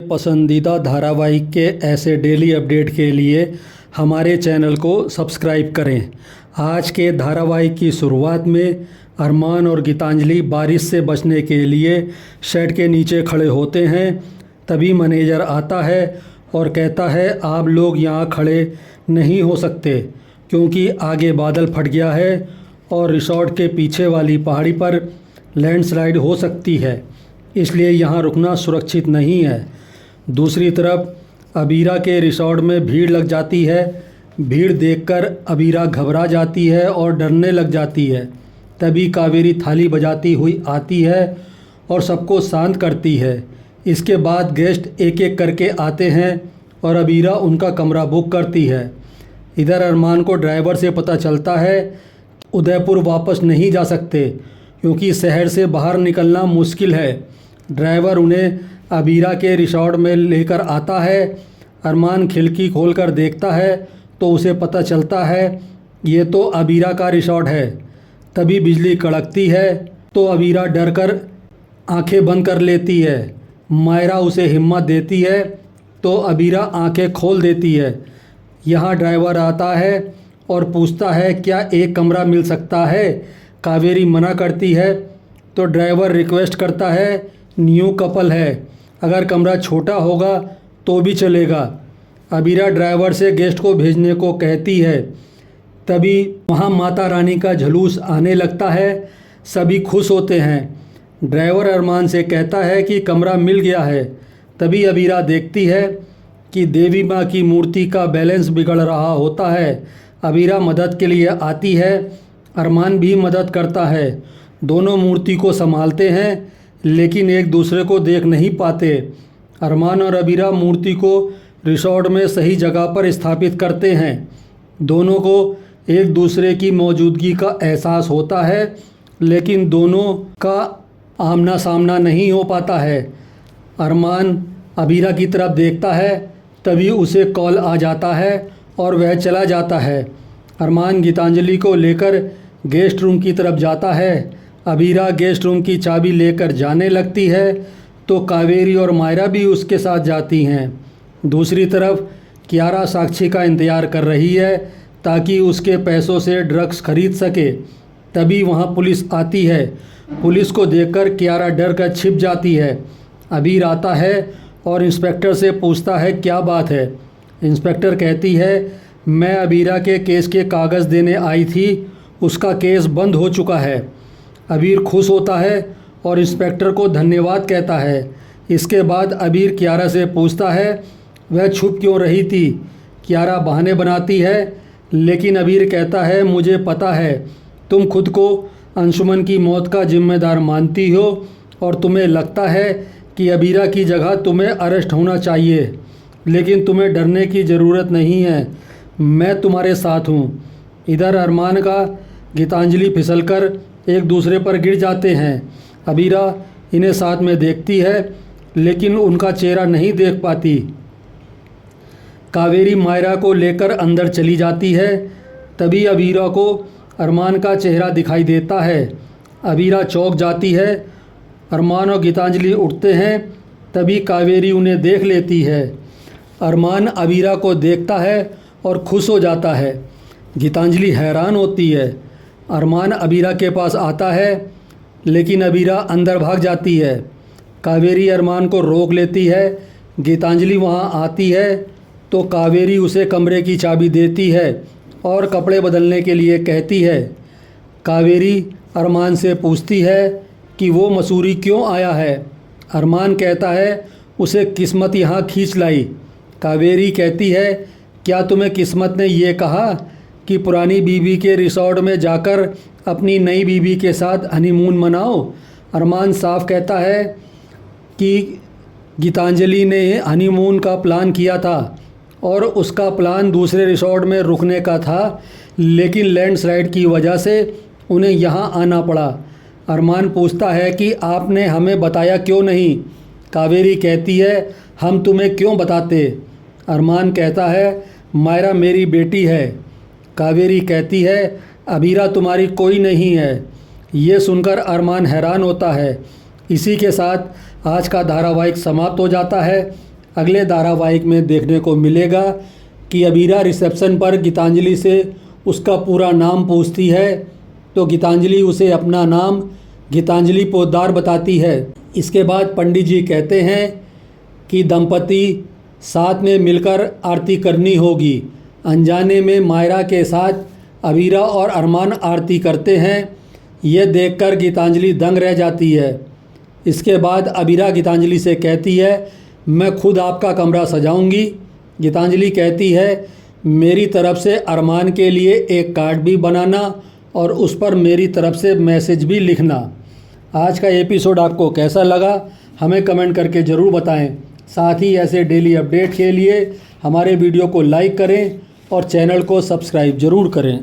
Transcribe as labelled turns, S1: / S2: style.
S1: पसंदीदा धारावाहिक के ऐसे डेली अपडेट के लिए हमारे चैनल को सब्सक्राइब करें। आज के धारावाहिक की शुरुआत में अरमान और गीतांजलि बारिश से बचने के लिए शेड के नीचे खड़े होते हैं। तभी मैनेजर आता है और कहता है, आप लोग यहाँ खड़े नहीं हो सकते क्योंकि आगे बादल फट गया है और रिसोर्ट के पीछे वाली पहाड़ी पर लैंडस्लाइड हो सकती है, इसलिए यहाँ रुकना सुरक्षित नहीं है। दूसरी तरफ अबीरा के रिसोर्ट में भीड़ लग जाती है। भीड़ देखकर अबीरा घबरा जाती है और डरने लग जाती है। तभी कावेरी थाली बजाती हुई आती है और सबको शांत करती है। इसके बाद गेस्ट एक एक करके आते हैं और अबीरा उनका कमरा बुक करती है। इधर अरमान को ड्राइवर से पता चलता है उदयपुर वापस नहीं जा सकते क्योंकि शहर से बाहर निकलना मुश्किल है। ड्राइवर उन्हें अबीरा के रिसोर्ट में लेकर आता है। अरमान खिड़की खोलकर देखता है तो उसे पता चलता है ये तो अबीरा का रिसोर्ट है। तभी बिजली कड़कती है तो अबीरा डरकर आंखें बंद कर लेती है। मायरा उसे हिम्मत देती है तो अबीरा आंखें खोल देती है। यहाँ ड्राइवर आता है और पूछता है क्या एक कमरा मिल सकता है। कावेरी मना करती है तो ड्राइवर रिक्वेस्ट करता है, न्यू कपल है, अगर कमरा छोटा होगा तो भी चलेगा। अबीरा ड्राइवर से गेस्ट को भेजने को कहती है। तभी वहाँ माता रानी का जुलूस आने लगता है। सभी खुश होते हैं। ड्राइवर अरमान से कहता है कि कमरा मिल गया है। तभी अबीरा देखती है कि देवी माँ की मूर्ति का बैलेंस बिगड़ रहा होता है। अबीरा मदद के लिए आती है। अरमान भी मदद करता है। दोनों मूर्ति को संभालते हैं लेकिन एक दूसरे को देख नहीं पाते। अरमान और अबीरा मूर्ति को रिसोर्ट में सही जगह पर स्थापित करते हैं। दोनों को एक दूसरे की मौजूदगी का एहसास होता है लेकिन दोनों का आमना सामना नहीं हो पाता है। अरमान अबीरा की तरफ देखता है, तभी उसे कॉल आ जाता है और वह चला जाता है। अरमान गीतांजलि को लेकर गेस्ट रूम की तरफ जाता है। अबीरा गेस्ट रूम की चाबी लेकर जाने लगती है तो कावेरी और मायरा भी उसके साथ जाती हैं। दूसरी तरफ कियारा साक्षी का इंतज़ार कर रही है ताकि उसके पैसों से ड्रग्स खरीद सके। तभी वहाँ पुलिस आती है। पुलिस को देखकर कियारा डर कर छिप जाती है। अबीर आता है और इंस्पेक्टर से पूछता है क्या बात है। इंस्पेक्टर कहती है, मैं अबीरा के केस के कागज़ देने आई थी, उसका केस बंद हो चुका है। अबीर खुश होता है और इंस्पेक्टर को धन्यवाद कहता है। इसके बाद अबीर कियारा से पूछता है वह छुप क्यों रही थी। कियारा बहाने बनाती है लेकिन अबीर कहता है, मुझे पता है तुम खुद को अंशुमन की मौत का जिम्मेदार मानती हो और तुम्हें लगता है कि अबीरा की जगह तुम्हें अरेस्ट होना चाहिए, लेकिन तुम्हें डरने की ज़रूरत नहीं है, मैं तुम्हारे साथ हूँ। इधर अरमान का गीतांजलि फिसलकर एक दूसरे पर गिर जाते हैं। अबीरा इन्हें साथ में देखती है लेकिन उनका चेहरा नहीं देख पाती। कावेरी मायरा को लेकर अंदर चली जाती है। तभी अबीरा को अरमान का चेहरा दिखाई देता है। अबीरा चौंक जाती है। अरमान और गीतांजलि उठते हैं। तभी कावेरी उन्हें देख लेती है। अरमान अबीरा को देखता है और खुश हो जाता है। गीतांजलि हैरान होती है। अरमान अबीरा के पास आता है लेकिन अबीरा अंदर भाग जाती है। कावेरी अरमान को रोक लेती है। गीतांजलि वहाँ आती है तो कावेरी उसे कमरे की चाबी देती है और कपड़े बदलने के लिए कहती है। कावेरी अरमान से पूछती है कि वो मसूरी क्यों आया है। अरमान कहता है उसे किस्मत यहाँ खींच लाई। कावेरी कहती है, क्या तुम्हें किस्मत ने ये कहा कि पुरानी बीवी के रिसोर्ट में जाकर अपनी नई बीवी के साथ हनीमून मनाओ। अरमान साफ कहता है कि गीतांजलि ने हनीमून का प्लान किया था और उसका प्लान दूसरे रिसोर्ट में रुकने का था, लेकिन लैंडस्लाइड की वजह से उन्हें यहाँ आना पड़ा। अरमान पूछता है कि आपने हमें बताया क्यों नहीं। कावेरी कहती है, हम तुम्हें क्यों बताते। अरमान कहता है, मायरा मेरी बेटी है। कावेरी कहती है, अबीरा तुम्हारी कोई नहीं है। ये सुनकर अरमान हैरान होता है। इसी के साथ आज का धारावाहिक समाप्त हो जाता है। अगले धारावाहिक में देखने को मिलेगा कि अबीरा रिसेप्शन पर गीतांजलि से उसका पूरा नाम पूछती है तो गीतांजलि उसे अपना नाम गीतांजलि पोद्दार बताती है। इसके बाद पंडित जी कहते हैं कि दंपति साथ में मिलकर आरती करनी होगी। अनजाने में मायरा के साथ अबीरा और अरमान आरती करते हैं। यह देखकर गीतांजलि दंग रह जाती है। इसके बाद अबीरा गीतांजलि से कहती है, मैं खुद आपका कमरा सजाऊंगी। गीतांजलि कहती है, मेरी तरफ से अरमान के लिए एक कार्ड भी बनाना और उस पर मेरी तरफ से मैसेज भी लिखना। आज का एपिसोड आपको कैसा लगा हमें कमेंट करके ज़रूर बताएं। साथ ही ऐसे डेली अपडेट के लिए हमारे वीडियो को लाइक करें और चैनल को सब्सक्राइब ज़रूर करें।